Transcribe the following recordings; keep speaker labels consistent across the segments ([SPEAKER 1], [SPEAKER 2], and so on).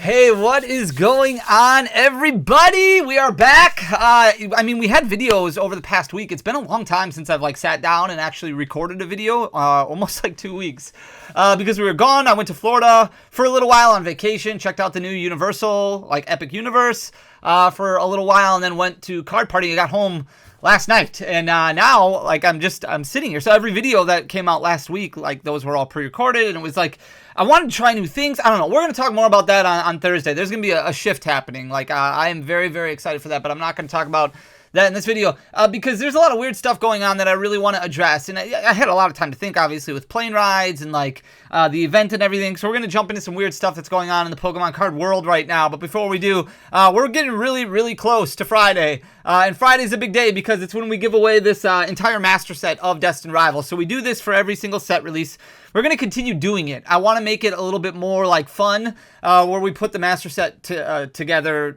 [SPEAKER 1] Hey, what is going on, everybody? We are back. I mean, we had videos over the past week. It's been a long time since I've sat down and actually recorded a video, almost 2 weeks, because we were gone. I went to Florida for a little while on vacation, checked out the new Universal, Epic Universe, for a little while, and then went to card party. I got home last night, and now I'm sitting here. So every video that came out last week, those were all pre-recorded, and it was I wanted to try new things. I don't know. We're going to talk more about that on Thursday. There's going to be a shift happening. I am very, very excited for that, but I'm not going to talk about that in this video because there's a lot of weird stuff going on that I really want to address. And I had a lot of time to think, obviously, with plane rides and the event and everything. So we're going to jump into some weird stuff that's going on in the Pokemon card world right now. But before we do, we're getting really, really close to Friday. And Friday's a big day because it's when we give away this entire master set of Destined Rivals. So we do this for every single set release. We're going to continue doing it. I want to make it a little bit more fun, where we put the master set together.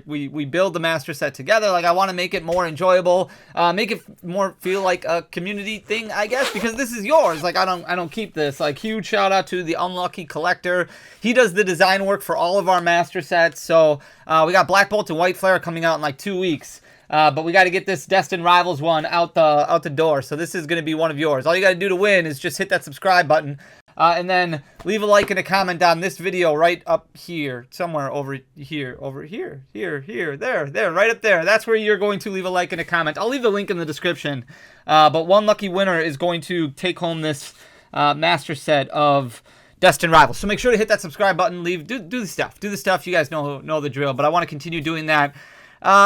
[SPEAKER 1] We build the master set together. I want to make it more enjoyable, make it more feel like a community thing, I guess, because this is yours. I don't keep this. Huge shout out to the Unlucky Collector. He does the design work for all of our master sets. So we got Black Bolt and White Flare coming out in 2 weeks. But we got to get this Destined Rivals one out the door. So this is going to be one of yours. All you got to do to win is just hit that subscribe button. And then leave a like and a comment on this video right up here. Somewhere over here. There, right up there. That's where you're going to leave a like and a comment. I'll leave the link in the description. But one lucky winner is going to take home this master set of Destined Rivals. So make sure to hit that subscribe button. Do the stuff. Do the stuff. You guys know the drill. But I want to continue doing that.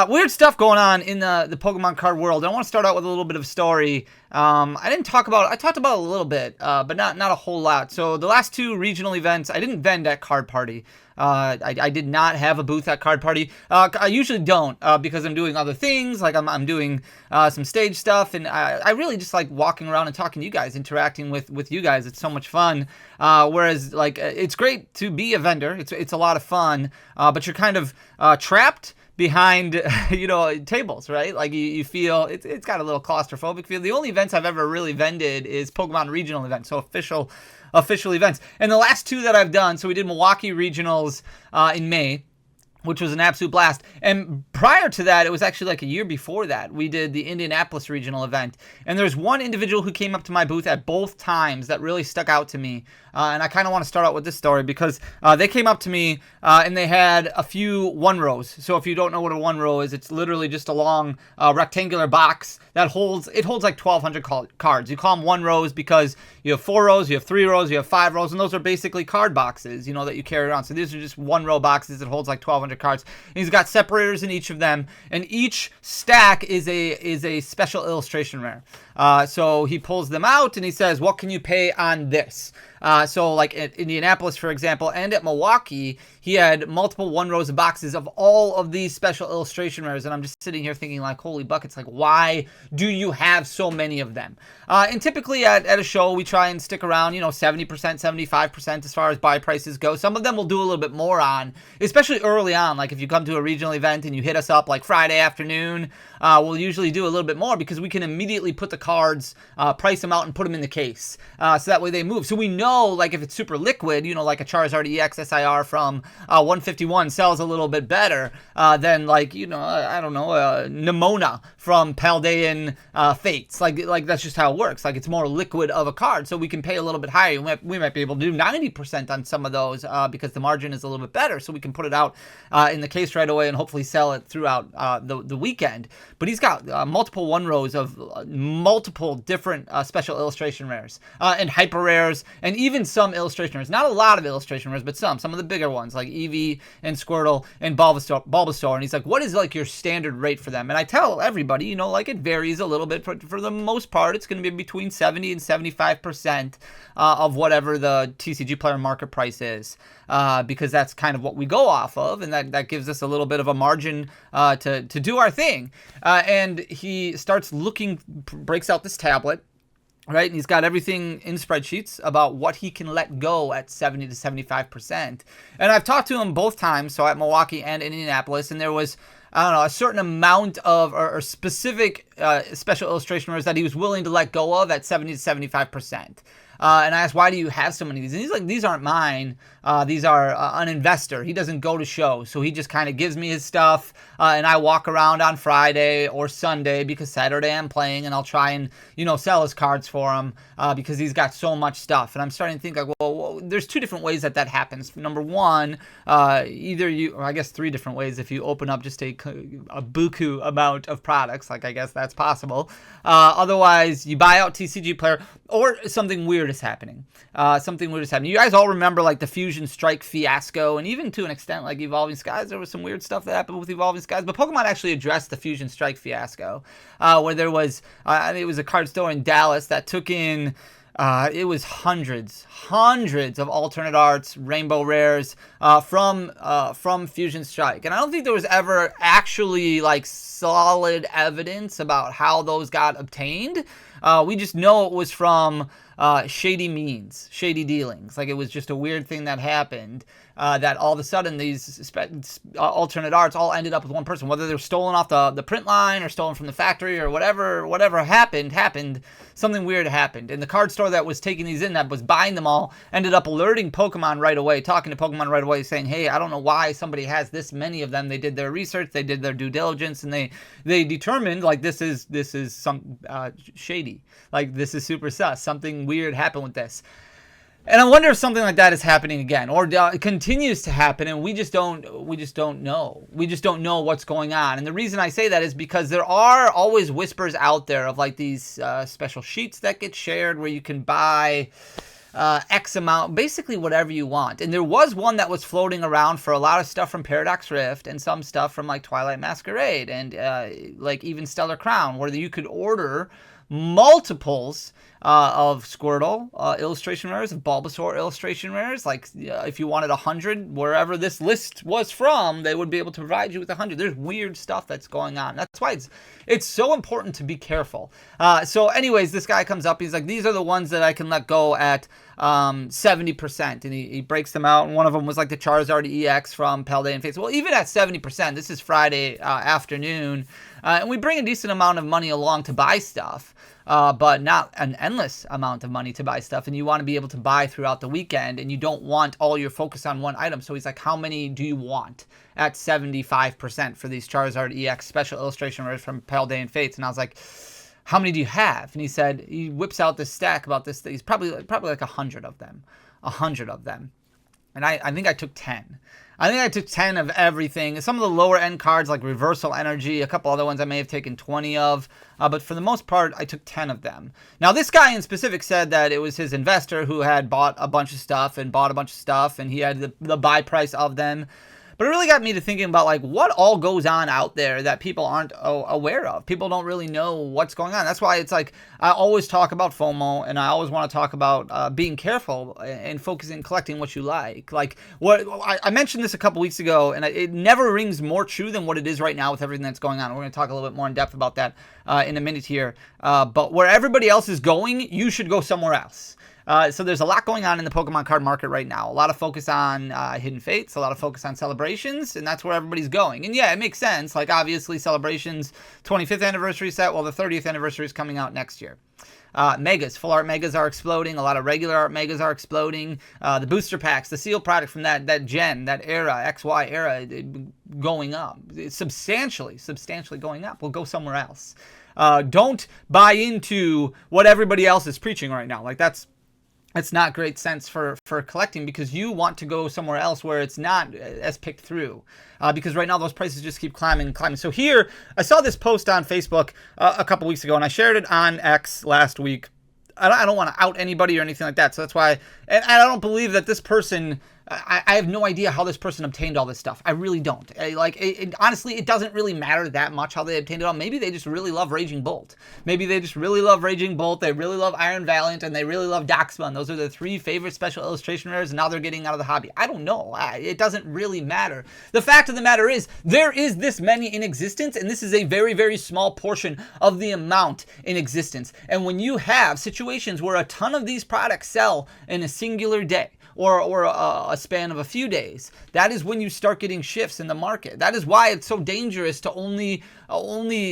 [SPEAKER 1] Weird stuff going on in the Pokemon card world. I want to start out with a little bit of a story. I talked about it a little bit, but not a whole lot. So the last two regional events, I didn't vend at Card Party. I did not have a booth at Card Party. I usually don't, because I'm doing other things. I'm doing some stage stuff, and I really just like walking around and talking to you guys, interacting with you guys. It's so much fun. Whereas it's great to be a vendor. It's a lot of fun, but you're kind of trapped behind tables, right? You feel it's got a little claustrophobic feel. The only events I've ever really vended is Pokemon regional events, so official events. And the last two that I've done, so we did Milwaukee regionals in May, which was an absolute blast. And prior to that, it was actually a year before that, we did the Indianapolis regional event. And there's one individual who came up to my booth at both times that really stuck out to me. And I kind of want to start out with this story because they came up to me and they had a few one rows. So if you don't know what a one row is, it's literally just a long rectangular box that holds 1,200 cards. You call them one rows because you have 4 rows, you have 3 rows, you have 5 rows, and those are basically card boxes, that you carry around. So these are just one row boxes that holds 1,200 cards. And he's got separators in each of them, and each stack is a special illustration rare. So he pulls them out and he says, "What can you pay on this?" So at Indianapolis, for example, and at Milwaukee, he had multiple one rows of boxes of all of these special illustration rares. And I'm just sitting here thinking holy buckets, why do you have so many of them? And typically at a show, we try and stick around, 70%, 75% as far as buy prices go. Some of them we'll do a little bit more on, especially early on. If you come to a regional event and you hit us up Friday afternoon, we'll usually do a little bit more because we can immediately put the cards, price them out and put them in the case. So that way they move. So we know, if it's super liquid, like a Charizard EX SIR from 151 sells a little bit better than I don't know, Nimona from Paldean Fates. That's just how it works. It's more liquid of a card, so we can pay a little bit higher. We might be able to do 90% on some of those because the margin is a little bit better, so we can put it out in the case right away and hopefully sell it throughout the weekend. But he's got multiple one rows of multiple different special illustration rares and hyper rares, and even some illustration rares. Not a lot of illustration rares, but some of the bigger ones like Eevee and Squirtle and Bulbasaur. And he's like, "What is your standard rate for them?" And I tell everybody, it varies a little bit. For the most part, it's going to be between 70 and 75% of whatever the TCG player market price is, because that's kind of what we go off of, and that gives us a little bit of a margin to do our thing. And he starts breaks out this tablet, right? And he's got everything in spreadsheets about what he can let go at 70 to 75%. And I've talked to him both times, so at Milwaukee and Indianapolis, and there was, I don't know, a certain amount of or specific special illustration rares that he was willing to let go of at 70 to 75%. And I asked, why do you have so many of these? And he's like, these aren't mine. These are an investor. He doesn't go to shows, so he just kind of gives me his stuff, and I walk around on Friday or Sunday because Saturday I'm playing, and I'll try and, sell his cards for him because he's got so much stuff. And I'm starting to think, like, well, there's two different ways that happens. Number one, either you, or I guess three different ways if you open up just a buku amount of products, like I guess that's possible. Otherwise, you buy out TCG player, or something weird is happening. You guys all remember like the Fusion Strike fiasco, and even to an extent like Evolving Skies, there was some weird stuff that happened with Evolving Skies. But Pokemon actually addressed the Fusion Strike fiasco, where there was, it was a card store in Dallas that took in, it was hundreds of alternate arts, rainbow rares from Fusion Strike. And I don't think there was ever actually like solid evidence about how those got obtained. We just know it was from shady means, shady dealings. Like, it was just a weird thing that happened, that all of a sudden these alternate arts all ended up with one person, whether they're stolen off the print line or stolen from the factory or whatever happened. Something weird happened. And the card store that was taking these in, that was buying them all, ended up alerting Pokemon right away, talking to Pokemon right away, saying, hey, I don't know why somebody has this many of them. They did their research, they did their due diligence, and they determined, like, this is some shady. Like, this is super sus. Something weird happened with this. And I wonder if something like that is happening again, or continues to happen, and we just don't know. We just don't know what's going on. And the reason I say that is because there are always whispers out there of like these special sheets that get shared where you can buy X amount, basically whatever you want. And there was one that was floating around for a lot of stuff from Paradox Rift and some stuff from like Twilight Masquerade and like even Stellar Crown, where you could order multiples of Squirtle illustration rares, of Bulbasaur illustration rares. Like, if you wanted 100, wherever this list was from, they would be able to provide you with 100. There's weird stuff that's going on. That's why it's so important to be careful. So anyways, this guy comes up, he's like, these are the ones that I can let go at 70%, and he breaks them out, and one of them was like the Charizard EX from Paldean Fates. Well, even at 70%, this is Friday afternoon, and we bring a decent amount of money along to buy stuff, but not an endless amount of money to buy stuff, and you want to be able to buy throughout the weekend, and you don't want all your focus on one item. So he's like, how many do you want at 75% for these Charizard EX special illustration rares from Paldean Fates? And I was like, how many do you have? And he said, he whips out this stack about this thing. He's probably like 100 of them. 100 of them. And I think I took 10. I think I took 10 of everything. Some of the lower end cards like Reversal Energy, a couple other ones I may have taken 20 of. But for the most part, I took 10 of them. Now, this guy in specific said that it was his investor who had bought a bunch of stuff, and he had the buy price of them. But it really got me to thinking about like what all goes on out there that people aren't aware of. People don't really know what's going on. That's why it's like I always talk about FOMO, and I always want to talk about being careful and focusing, collecting what you like. Like what I mentioned this a couple weeks ago, and it never rings more true than what it is right now with everything that's going on. We're going to talk a little bit more in depth about that in a minute here. But where everybody else is going, you should go somewhere else. So there's a lot going on in the Pokemon card market right now. A lot of focus on Hidden Fates, a lot of focus on Celebrations, and that's where everybody's going. And yeah, it makes sense. Like, obviously, Celebrations 25th anniversary set, well, the 30th anniversary is coming out next year. Megas, full art megas are exploding. A lot of regular art megas are exploding. The booster packs, the sealed product from that gen, that era, XY era, going up. It's substantially going up. We'll go somewhere else. Don't buy into what everybody else is preaching right now. Like, it's not great sense for collecting, because you want to go somewhere else where it's not as picked through. Because right now those prices just keep climbing and climbing. So here, I saw this post on Facebook a couple weeks ago, and I shared it on X last week. I don't want to out anybody or anything like that. So that's why, and I don't believe that this person, I have no idea how this person obtained all this stuff. I really don't. Honestly, it doesn't really matter that much how they obtained it all. Maybe they just really love Raging Bolt. Maybe they just really love Raging Bolt. They really love Iron Valiant, and they really love Darkspun. Those are their 3 favorite special illustration rares, and now they're getting out of the hobby. I don't know. It doesn't really matter. The fact of the matter is, there is this many in existence, and this is a very, very small portion of the amount in existence. And when you have situations where a ton of these products sell in a singular day, or a span of a few days, that is when you start getting shifts in the market. That is why it's so dangerous to only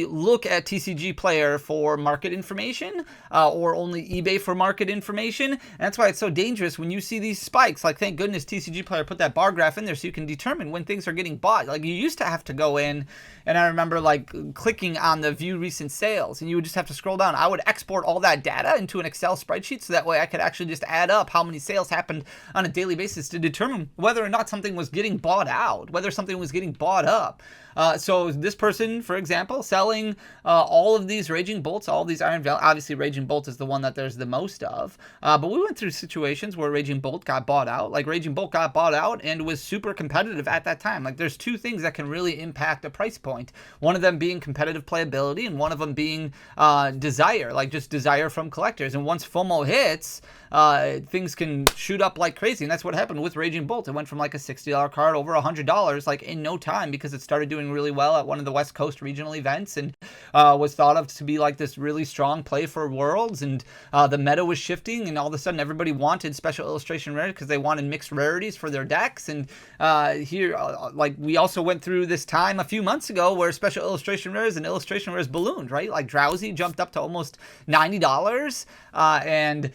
[SPEAKER 1] look at TCG Player for market information, or only eBay for market information. And that's why it's so dangerous when you see these spikes. Like, thank goodness TCG Player put that bar graph in there so you can determine when things are getting bought. Like, you used to have to go in, and I remember like clicking on the view recent sales, and you would just have to scroll down. I would export all that data into an Excel spreadsheet so that way I could actually just add up how many sales happened on a daily basis to determine whether or not something was getting bought out, whether something was getting bought up. So this person, for example, selling all of these Raging Bolts, all of these Iron Veil. Obviously, Raging Bolt is the one that there's the most of. But we went through situations where Raging Bolt got bought out. Like, Raging Bolt got bought out and was super competitive at that time. Like, there's two things that can really impact a price point. One of them being competitive playability, and one of them being desire, like just desire from collectors. And once FOMO hits, things can shoot up like crazy. And that's what happened with Raging Bolt. It went from like a $60 card over $100 like in no time, because it started doing really well at one of the West Coast regional events, and was thought of to be like this really strong play for Worlds. And the meta was shifting, and all of a sudden everybody wanted special illustration rare because they wanted mixed rarities for their decks. And here, like, we also went through this time a few months ago where special illustration rares and illustration rares ballooned, right? Like, Drowsy jumped up to almost $90, and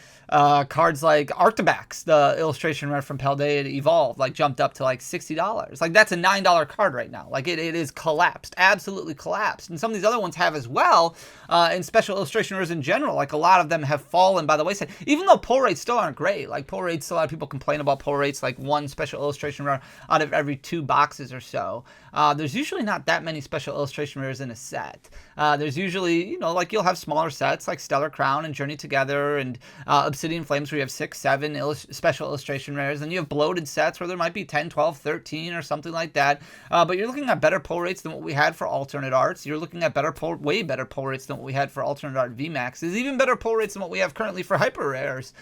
[SPEAKER 1] cards like Arctibax, the illustration rare from Paldea to Evolve, like jumped up to like $60. Like, that's a $9 card right now. Like, it is collapsed, absolutely collapsed. And some of these other ones have as well. And special illustration rares in general, like, a lot of them have fallen by the wayside, even though pull rates still aren't great. Like, pull rates, a lot of people complain about pull rates, like one special illustration rare out of every 2 boxes or so. There's usually not that many special illustration rares in a set. There's usually, you know, like, you'll have smaller sets like Stellar Crown and Journey Together and Obsidian Flames, where you have 6, 7 special illustration rares. And you have bloated sets where there might be 10, 12, 13 or something like that. But you're looking at better pull rates than what we had for alternate arts. You're looking at way better pull rates than what we had for alternate art VMAXs. Even better pull rates than what we have currently for hyper rares.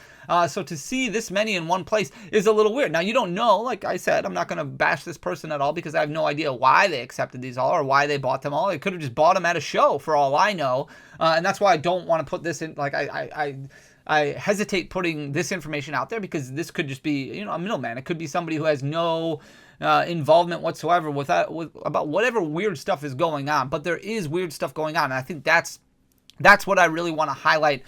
[SPEAKER 1] So to see this many in one place is a little weird. Now, you don't know, like I said, I'm not going to bash this person at all because I have no idea why they accepted these all or why they bought them all. They could have just bought them at a show for all I know. And that's why I don't want to put this in, like, I hesitate putting this information out there, because this could just be, you know, a middleman. It could be somebody who has no involvement whatsoever about whatever weird stuff is going on. But there is weird stuff going on, and I think that's what I really want to highlight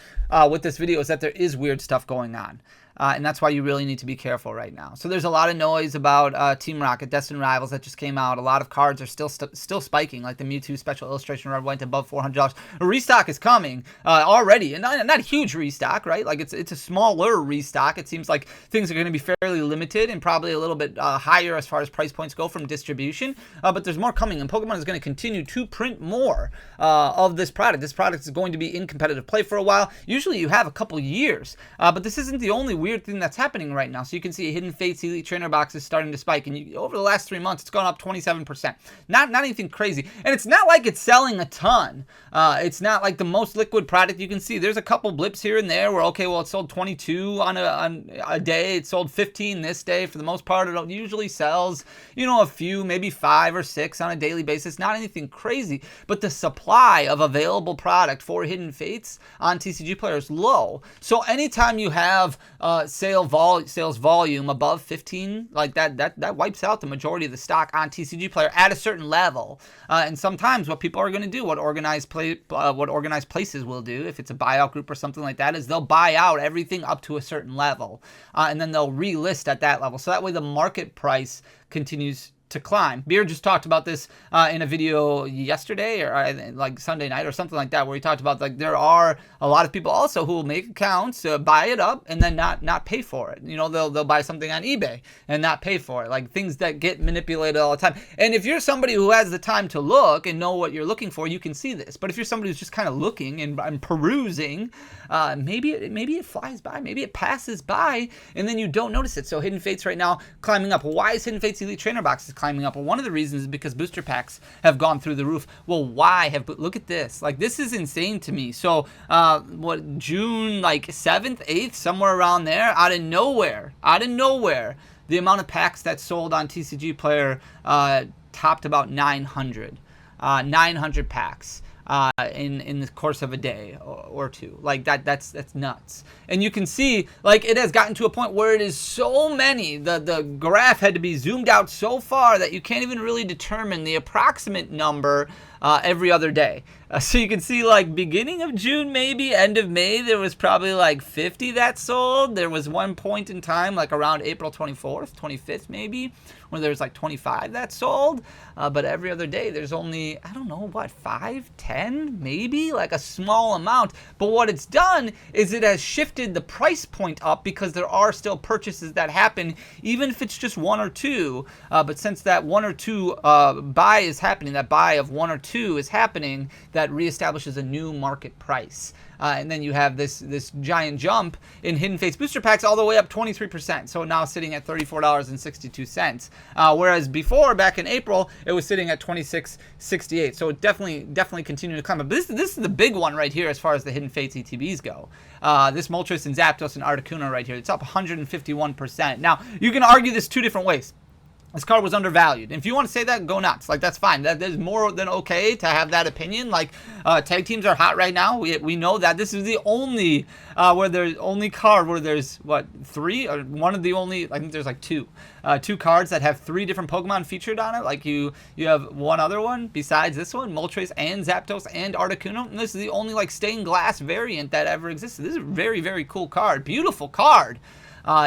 [SPEAKER 1] with this video, is that there is weird stuff going on. And that's why you really need to be careful right now. So there's a lot of noise about Team Rocket, Destined Rivals that just came out. A lot of cards are still spiking, like the Mewtwo Special Illustration Rare went above $400. A restock is coming already, and not a huge restock, right? Like, it's a smaller restock. It seems like things are going to be fairly limited and probably a little bit higher as far as price points go from distribution. But there's more coming, and Pokemon is going to continue to print more of this product. This product is going to be in competitive play for a while. Usually you have a couple years, but this isn't the only weird thing that's happening right now. So you can see Hidden Fates Elite Trainer box is starting to spike, and over the last 3 months it's gone up 27%. Not anything crazy, and it's not like it's selling a ton. It's not like the most liquid product. You can see there's a couple blips here and there where, okay, well, it sold 22 on a day, it sold 15 this day. For the most part, it usually sells, you know, a few, maybe 5 or 6 on a daily basis. Not anything crazy, but the supply of available product for Hidden Fates on TCG Player is low. So anytime you have sales volume above 15, like that wipes out the majority of the stock on TCG Player at a certain level. And sometimes what people are going to do, what organized places will do, if it's a buyout group or something like that, is they'll buy out everything up to a certain level, and then they'll relist at that level. So that way the market price continues to climb. Beer just talked about this in a video yesterday, or like Sunday night or something like that, where he talked about, like, there are a lot of people also who will make accounts, buy it up, and then not pay for it. You know, they'll buy something on eBay and not pay for it. Like, things that get manipulated all the time. And if you're somebody who has the time to look and know what you're looking for, you can see this. But if you're somebody who's just kind of looking and perusing, maybe it flies by, maybe it passes by, and then you don't notice it. So Hidden Fates right now climbing up. Why is Hidden Fates Elite Trainer boxes climbing up? Well, one of the reasons is because booster packs have gone through the roof. Well, look at this. Like, this is insane to me. So June like 7th, 8th, somewhere around there, out of nowhere, the amount of packs that sold on TCG Player topped about 900 packs. in the course of a day or two. Like that's nuts. And you can see, like, it has gotten to a point where it is so many, the graph had to be zoomed out so far that you can't even really determine the approximate number every other day. So you can see, like, beginning of June, maybe end of May, there was probably like 50 that sold. There was one point in time, like around April 24th, 25th maybe, where there's like 25 that sold. But every other day there's only, I don't know, what, 5, 10 maybe, like a small amount. But what it's done is it has shifted the price point up, because there are still purchases that happen, even if it's just one or two. But since that one or two buy is happening, that buy of one or two is happening, that reestablishes a new market price. And then you have this giant jump in Hidden Fates booster packs, all the way up 23%. So now sitting at $34.62. Whereas before, back in April, it was sitting at $26.68. So it definitely continued to climb. But this is the big one right here as far as the Hidden Fates ETBs go. This Moltres and Zapdos and Articuno right here, it's up 151%. Now, you can argue this two different ways. This card was undervalued. And if you want to say that, go nuts. Like, that's fine. That is more than okay to have that opinion. Like, tag teams are hot right now. We know that. This is the only card where there's, what, 3? Or one of the only, I think there's like 2. 2 cards that have 3 different Pokemon featured on it. Like, you have one other one besides this one, Moltres and Zapdos and Articuno. And this is the only, like, stained glass variant that ever existed. This is a very, very cool card. Beautiful card.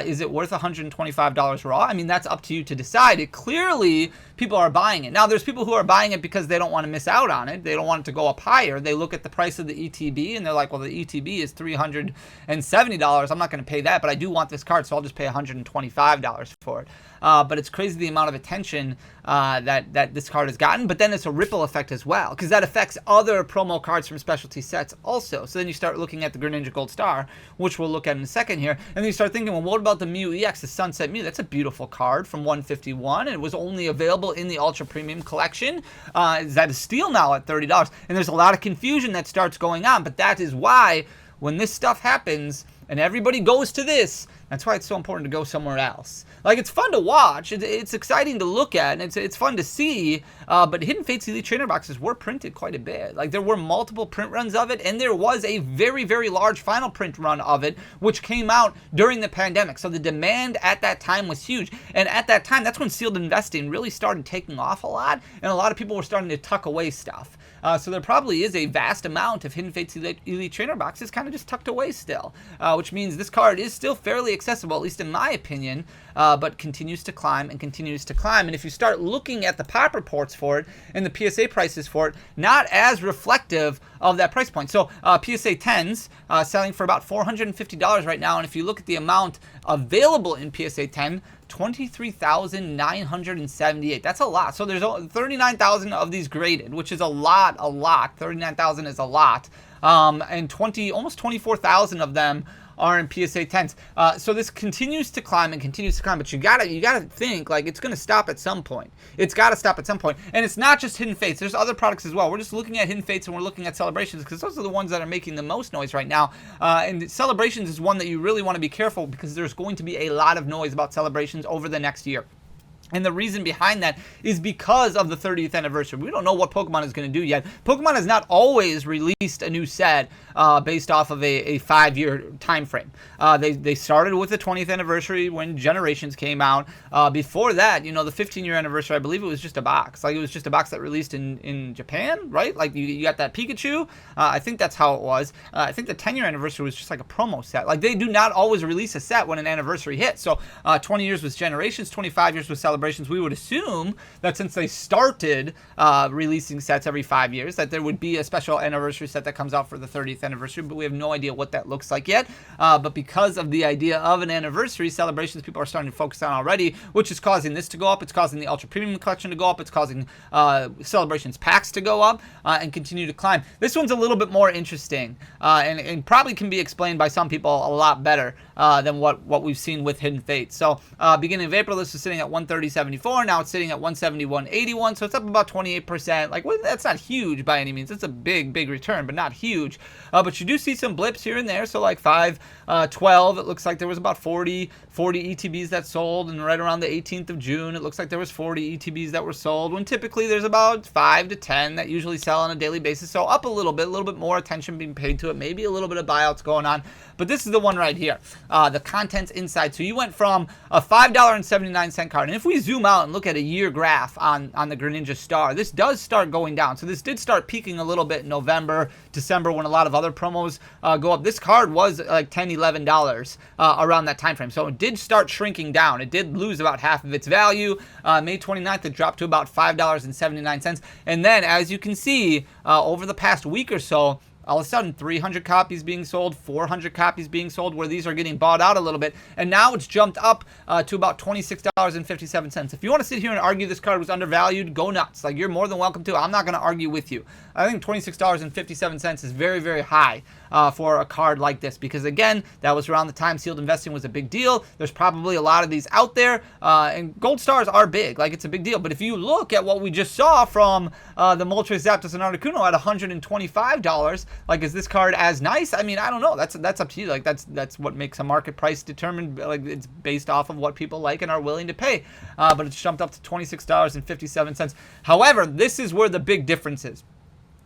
[SPEAKER 1] Is it worth $125 raw? I mean, that's up to you to decide. It clearly, people are buying it. Now, there's people who are buying it because they don't want to miss out on it. They don't want it to go up higher. They look at the price of the ETB and they're like, well, the ETB is $370. I'm not going to pay that, but I do want this card, so I'll just pay $125 for it. But it's crazy the amount of attention that this card has gotten. But then it's a ripple effect as well, because that affects other promo cards from specialty sets also. So then you start looking at the Greninja Gold Star, which we'll look at in a second here, and then you start thinking, well, what about the Mew EX, the Sunset Mew? That's a beautiful card from 151, and it was only available in the Ultra Premium Collection. Is that a steal now at $30? And there's a lot of confusion that starts going on, but that is why when this stuff happens and everybody goes to this, that's why it's so important to go somewhere else. Like, it's fun to watch, it's exciting to look at, and it's fun to see, but Hidden Fates Elite Trainer boxes were printed quite a bit. Like, there were multiple print runs of it, and there was a very, very large final print run of it, which came out during the pandemic. So the demand at that time was huge, and at that time, that's when sealed investing really started taking off a lot, and a lot of people were starting to tuck away stuff. So there probably is a vast amount of Hidden Fates Elite Trainer boxes kind of just tucked away still, which means this card is still fairly accessible, at least in my opinion, but continues to climb and continues to climb. And if you start looking at the pop reports for it and the PSA prices for it, not as reflective of that price point. So PSA 10s selling for about $450 right now, and if you look at the amount available in PSA 10, 23,978. That's a lot. So there's 39,000 of these graded, which is a lot. 39,000 is a lot. And almost 24,000 of them are in PSA 10s. So this continues to climb and continues to climb, but you gotta think, like, it's gonna stop at some point. It's gotta stop at some point. And it's not just Hidden Fates, there's other products as well. We're just looking at Hidden Fates and we're looking at Celebrations, because those are the ones that are making the most noise right now. And Celebrations is one that you really want to be careful, because there's going to be a lot of noise about Celebrations over the next year. And the reason behind that is because of the 30th anniversary. We don't know what Pokemon is going to do yet. Pokemon has not always released a new set based off of a 5-year time frame. They started with the 20th anniversary when Generations came out. Before that, you know, the 15-year anniversary, I believe it was just a box. Like, it was just a box that released in Japan, right? Like, you got that Pikachu. I think that's how it was. I think the 10-year anniversary was just like a promo set. Like, they do not always release a set when an anniversary hits. So 20 years was Generations, 25 years was Celebrations. We would assume that since they started releasing sets every 5 years, that there would be a special anniversary set that comes out for the 30th anniversary, but we have no idea what that looks like yet. But because of the idea of an anniversary, Celebrations people are starting to focus on already, which is causing this to go up. It's causing the Ultra Premium Collection to go up. It's causing Celebrations packs to go up and continue to climb. This one's a little bit more interesting and probably can be explained by some people a lot better than what we've seen with Hidden Fates. So beginning of April, this was sitting at 130.74. Now it's sitting at 171.81. So it's up about 28%. Like, well, that's not huge by any means. It's a big return, but not huge. But you do see some blips here and there. So like 5/12, it looks like there was about 40 ETBs that sold, and right around the 18th of June, it looks like there was 40 ETBs that were sold, when typically there's about 5 to 10 that usually sell on a daily basis. So up a little bit more attention being paid to it, maybe a little bit of buyouts going on. But this is the one right here, the contents inside. So you went from a $5.79 card, and if we zoom out and look at a year graph on the Greninja Star, this does start going down. So this did start peaking a little bit in November, December, when a lot of other promos go up. This card was like $10, $11 around that time frame. So it did start shrinking down. It did lose about half of its value. May 29th, it dropped to about $5.79. And then, as you can see, over the past week or so, all of a sudden 300 copies being sold, 400 copies being sold, where these are getting bought out a little bit, and now it's jumped up to about $26.57. If you want to sit here and argue this card was undervalued, go nuts. Like, you're more than welcome to. I'm not going to argue with you. I think $26.57 is very high for a card like this, because again, that was around the time sealed investing was a big deal. There's probably a lot of these out there, and gold stars are big. Like, it's a big deal. But if you look at what we just saw from the Moltres Zapdos Articuno at $125, like, is this card as nice? I mean, I don't know. That's up to you. Like, that's what makes a market price determined. Like, it's based off of what people like and are willing to pay. But it's jumped up to $26.57. However, this is where the big difference is.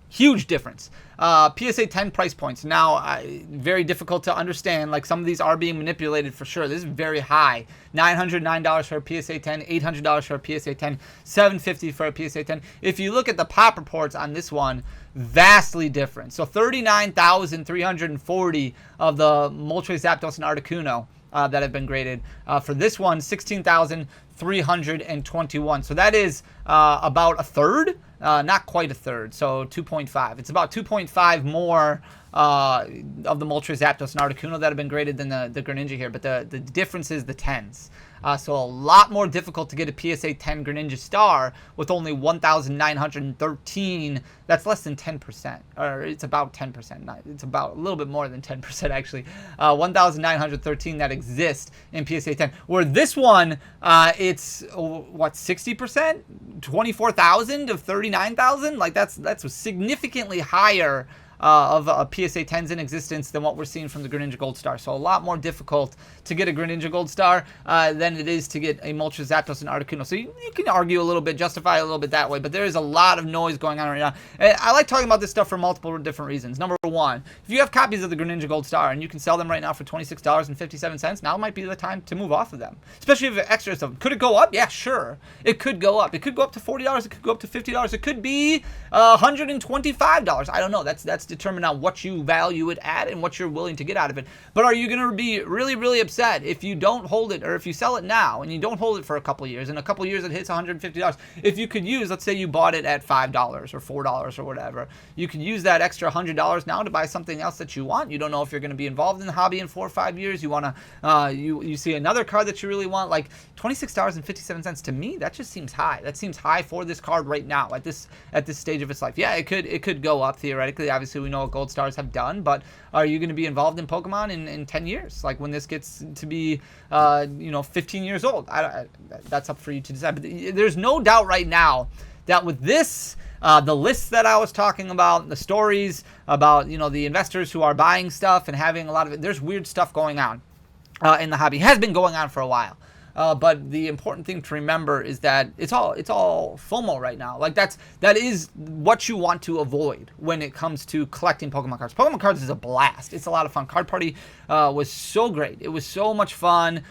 [SPEAKER 1] Huge difference. PSA 10 price points. Now, very difficult to understand. Like, some of these are being manipulated for sure. This is very high. $909 for a PSA 10, $800 for a PSA 10, $750 for a PSA 10. If you look at the pop reports on this one, vastly different. So 39,340 of the Moltres Zapdos and Articuno that have been graded. For this one, 16,321. So that is about a third. Not quite a third, so 2.5. It's about 2.5 more of the Moltres Zapdos and Articuno that have been graded than the Greninja here, but the difference is the tens. So a lot more difficult to get a PSA 10 Greninja Star with only 1,913. That's less than 10%, or it's about 10%. It's about a little bit more than 10% actually. 1,913 that exist in PSA 10. Where this one, it's what, 60%? 24,000 of 39,000. Like, that's significantly higher of PSA 10s in existence than what we're seeing from the Greninja Gold Star. So a lot more difficult to get a Greninja Gold Star than it is to get a Moltres Zapdos and Articuno. So you can argue a little bit, justify a little bit that way, but there is a lot of noise going on right now. And I like talking about this stuff for multiple different reasons. Number one, if you have copies of the Greninja Gold Star and you can sell them right now for $26.57, now might be the time to move off of them, especially if you have extras of them. Could it go up? Yeah, sure. It could go up. It could go up to $40. It could go up to $50. It could be $125. I don't know. That's determined on what you value it at and what you're willing to get out of it. But are you going to be really upset if you don't hold it, or if you sell it now and you don't hold it for a couple years, and a couple years it hits $150? If you could use, let's say you bought it at $5 or $4 or whatever, you could use that extra $100 now to buy something else that you want. You don't know if you're going to be involved in the hobby in 4 or 5 years. You want to, you see another card that you really want. Like, $26.57 to me, that just seems high. That seems high for this card right now at this stage of its life. Yeah, it could go up theoretically. Obviously, we know what Gold Stars have done, but are you going to be involved in Pokemon in 10 years? Like, when this gets to be 15 years old? That's up for you to decide. But there's no doubt right now that with this, the lists that I was talking about, the stories about, the investors who are buying stuff and having a lot of it, there's weird stuff going on in the hobby. It has been going on for a while. But the important thing to remember is that it's all FOMO right now. Like, that is what you want to avoid when it comes to collecting Pokemon cards. Pokemon cards is a blast. It's a lot of fun. Card Party was so great. It was so much fun.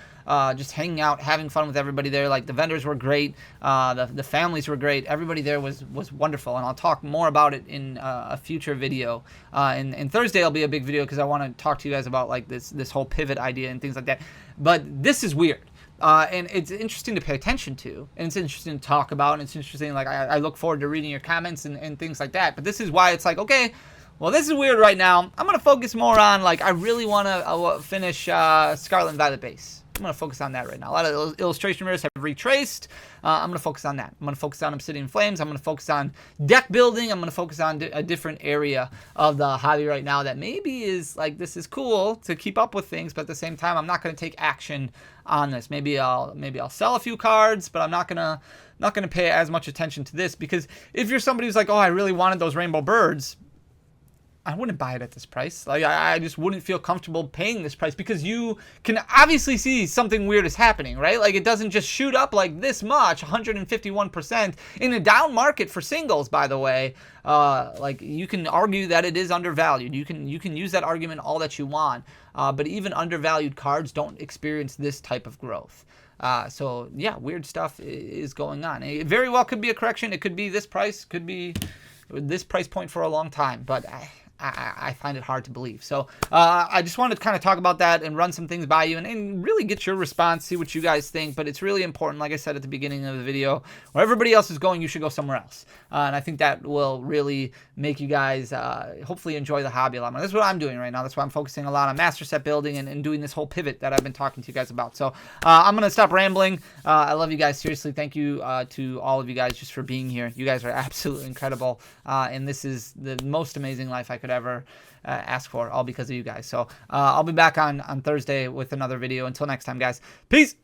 [SPEAKER 1] Just hanging out, having fun with everybody there. Like, the vendors were great. The families were great. Everybody there was wonderful. And I'll talk more about it in a future video. And Thursday will be a big video because I want to talk to you guys about, like, this whole pivot idea and things like that. But this is weird. And it's interesting to pay attention to, and it's interesting to talk about, and it's interesting, like, I look forward to reading your comments and things like that. But this is why it's like, okay, well, this is weird right now. I'm going to focus more on, like, I really want to finish Scarlet and Violet base. I'm going to focus on that right now. A lot of those illustration rares have retraced. I'm going to focus on that. I'm going to focus on Obsidian Flames. I'm going to focus on deck building. I'm going to focus on a different area of the hobby right now that maybe is like, this is cool to keep up with things, but at the same time, I'm not going to take action on this. Maybe I'll sell a few cards, but I'm not gonna pay as much attention to this, because if you're somebody who's like, oh, I really wanted those rainbow birds, I wouldn't buy it at this price. Like, I just wouldn't feel comfortable paying this price, because you can obviously see something weird is happening, right? Like, it doesn't just shoot up like this much, 151% in a down market for singles, by the way. Like, you can argue that it is undervalued. You can use that argument all that you want, but even undervalued cards don't experience this type of growth. So yeah, weird stuff is going on. It very well could be a correction. It could be this price, could be this price point for a long time, but I find it hard to believe. So I just wanted to kind of talk about that and run some things by you and really get your response, see what you guys think. But it's really important, like I said at the beginning of the video, where everybody else is going, you should go somewhere else. And I think that will really make you guys hopefully enjoy the hobby a lot more. That's what I'm doing right now. That's why I'm focusing a lot on master set building and doing this whole pivot that I've been talking to you guys about. So I'm going to stop rambling. I love you guys. Seriously, thank you to all of you guys just for being here. You guys are absolutely incredible. And this is the most amazing life I could ever ask for, all because of you guys. So I'll be back on Thursday with another video. Until next time, guys. Peace.